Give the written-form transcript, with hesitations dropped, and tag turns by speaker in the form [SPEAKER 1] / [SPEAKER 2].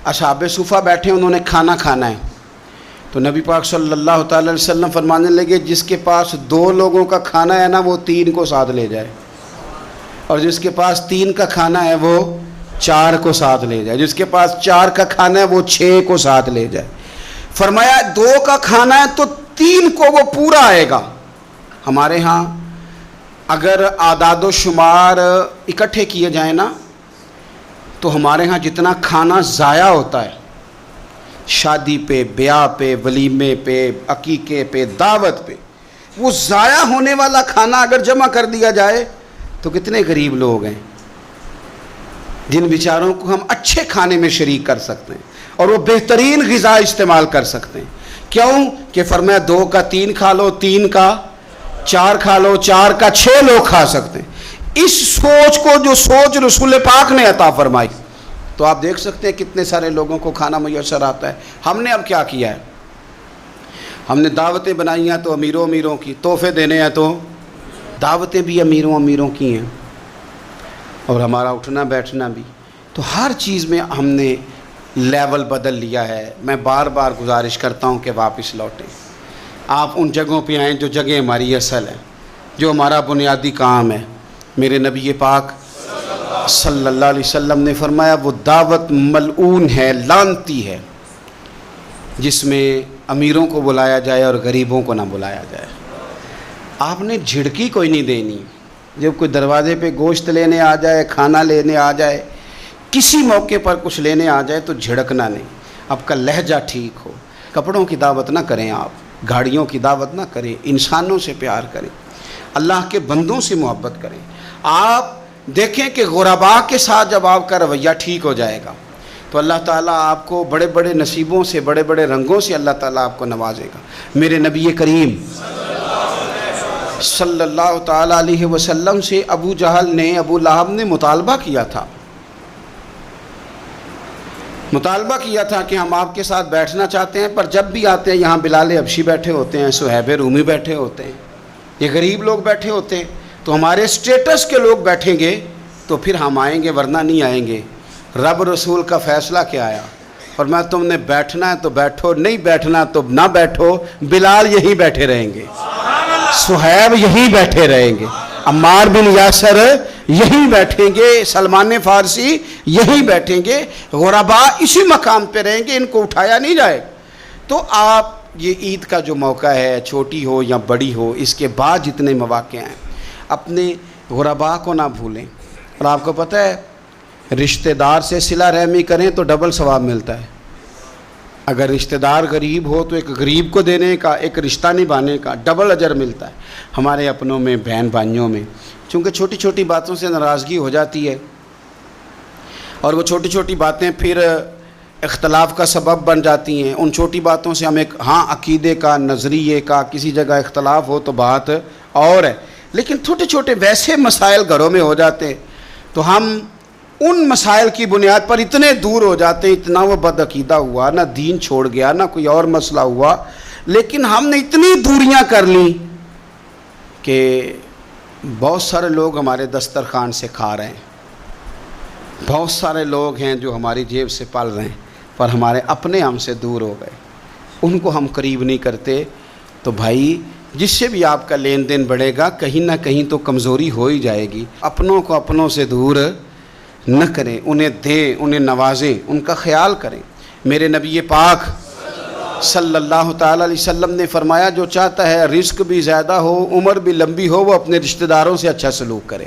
[SPEAKER 1] اصحاب صفہ بیٹھے انہوں نے کھانا کھانا ہے، تو نبی پاک صلی اللہ تعالی علیہ وسلم فرمانے لگے جس کے پاس 2 لوگوں کا کھانا ہے نا وہ 3 کو ساتھ لے جائے، اور جس کے پاس 3 کا کھانا ہے وہ 4 کو ساتھ لے جائے، جس کے پاس 4 کا کھانا ہے وہ 6 کو ساتھ لے جائے۔ فرمایا 2 کا کھانا ہے تو 3 کو وہ پورا آئے گا۔ ہمارے ہاں اگر اعداد و شمار اکٹھے کیے جائیں نا تو ہمارے ہاں جتنا کھانا ضائع ہوتا ہے شادی پہ، بیاہ پہ، ولیمے پہ، عقیقے پہ، دعوت پہ، وہ ضائع ہونے والا کھانا اگر جمع کر دیا جائے تو کتنے غریب لوگ ہیں جن بیچاروں کو ہم اچھے کھانے میں شریک کر سکتے ہیں اور وہ بہترین غذا استعمال کر سکتے ہیں۔ کیوں کہ فرمایا 2 کا 3 کھا لو، 3 کا 4 کھا لو، 4 کا 6 لوگ کھا سکتے ہیں۔ اس سوچ کو جو سوچ رسول پاک نے عطا فرمائی تو آپ دیکھ سکتے ہیں کتنے سارے لوگوں کو کھانا میسر آتا ہے۔ ہم نے اب کیا کیا ہے، ہم نے دعوتیں بنائی ہیں تو امیروں کی، تحفے دینے ہیں تو دعوتیں بھی امیروں کی ہیں، اور ہمارا اٹھنا بیٹھنا بھی، تو ہر چیز میں ہم نے لیول بدل لیا ہے۔ میں بار بار گزارش کرتا ہوں کہ واپس لوٹیں، آپ ان جگہوں پہ آئیں جو جگہ ہماری اصل ہے، جو ہمارا بنیادی کام ہے۔ میرے نبی پاک صلی اللہ علیہ وسلم نے فرمایا وہ دعوت ملعون ہے، لعنتی ہے، جس میں امیروں کو بلایا جائے اور غریبوں کو نہ بلایا جائے۔ آپ نے جھڑکی کوئی نہیں دینی، جب کوئی دروازے پہ گوشت لینے آ جائے، کھانا لینے آ جائے، کسی موقع پر کچھ لینے آ جائے تو جھڑکنا نہیں، آپ کا لہجہ ٹھیک ہو۔ کپڑوں کی دعوت نہ کریں، آپ گاڑیوں کی دعوت نہ کریں، انسانوں سے پیار کریں، اللہ کے بندوں سے محبت کریں۔ آپ دیکھیں کہ غرباء کے ساتھ جب آپ کا رویہ ٹھیک ہو جائے گا تو اللہ تعالیٰ آپ کو بڑے بڑے نصیبوں سے، بڑے بڑے رنگوں سے اللہ تعالیٰ آپ کو نوازے گا۔ میرے نبی کریم صلی اللہ تعالیٰ علیہ وسلم سے ابو جہل نے، ابو لہب نے مطالبہ کیا تھا کہ ہم آپ کے ساتھ بیٹھنا چاہتے ہیں، پر جب بھی آتے ہیں یہاں بلال حبشی بیٹھے ہوتے ہیں، صہیب رومی بیٹھے ہوتے ہیں، یہ غریب لوگ بیٹھے ہوتے ہیں، تو ہمارے سٹیٹس کے لوگ بیٹھیں گے تو پھر ہم آئیں گے ورنہ نہیں آئیں گے۔ رب رسول کا فیصلہ کیا آیا، اور میں تم نے بیٹھنا ہے تو بیٹھو، نہیں بیٹھنا تو نہ بیٹھو، بلال یہیں بیٹھے رہیں گے، صہیب یہیں بیٹھے رہیں گے، عمار بن یاسر یہیں بیٹھیں گے، سلمان فارسی یہیں بیٹھیں گے، غرباء اسی مقام پہ رہیں گے، ان کو اٹھایا نہیں جائے۔ تو آپ یہ عید کا جو موقع ہے، چھوٹی ہو یا بڑی ہو، اس کے بعد جتنے مواقع ہیں اپنے غرباء کو نہ بھولیں۔ اور آپ کو پتہ ہے رشتہ دار سے صلہ رحمی کریں تو ڈبل ثواب ملتا ہے۔ اگر رشتہ دار غریب ہو تو ایک غریب کو دینے کا، ایک رشتہ نبھانے کا ڈبل اجر ملتا ہے۔ ہمارے اپنوں میں، بہن بھائیوں میں چونکہ چھوٹی چھوٹی باتوں سے ناراضگی ہو جاتی ہے، اور وہ چھوٹی چھوٹی باتیں پھر اختلاف کا سبب بن جاتی ہیں۔ ان چھوٹی باتوں سے ہم ایک عقیدے کا، نظریے کا کسی جگہ اختلاف ہو تو بات اور ہے، لیکن چھوٹے چھوٹے ویسے مسائل گھروں میں ہو جاتے ہیں تو ہم ان مسائل کی بنیاد پر اتنے دور ہو جاتے ہیں، اتنا وہ بد عقیدہ ہوا، نہ دین چھوڑ گیا، نہ کوئی اور مسئلہ ہوا، لیکن ہم نے اتنی دوریاں کر لیں کہ بہت سارے لوگ ہمارے دسترخوان سے کھا رہے ہیں، بہت سارے لوگ ہیں جو ہماری جیب سے پل رہے ہیں، پر ہمارے اپنے ہم سے دور ہو گئے، ان کو ہم قریب نہیں کرتے۔ تو بھائی جس سے بھی آپ کا لین دین بڑھے گا کہیں نہ کہیں تو کمزوری ہو ہی جائے گی۔ اپنوں کو اپنوں سے دور نہ کریں، انہیں دیں، انہیں نوازیں، ان کا خیال کریں۔ میرے نبی پاک صلی اللہ تعالیٰ علیہ وسلم نے فرمایا جو چاہتا ہے رزق بھی زیادہ ہو، عمر بھی لمبی ہو، وہ اپنے رشتہ داروں سے اچھا سلوک کرے۔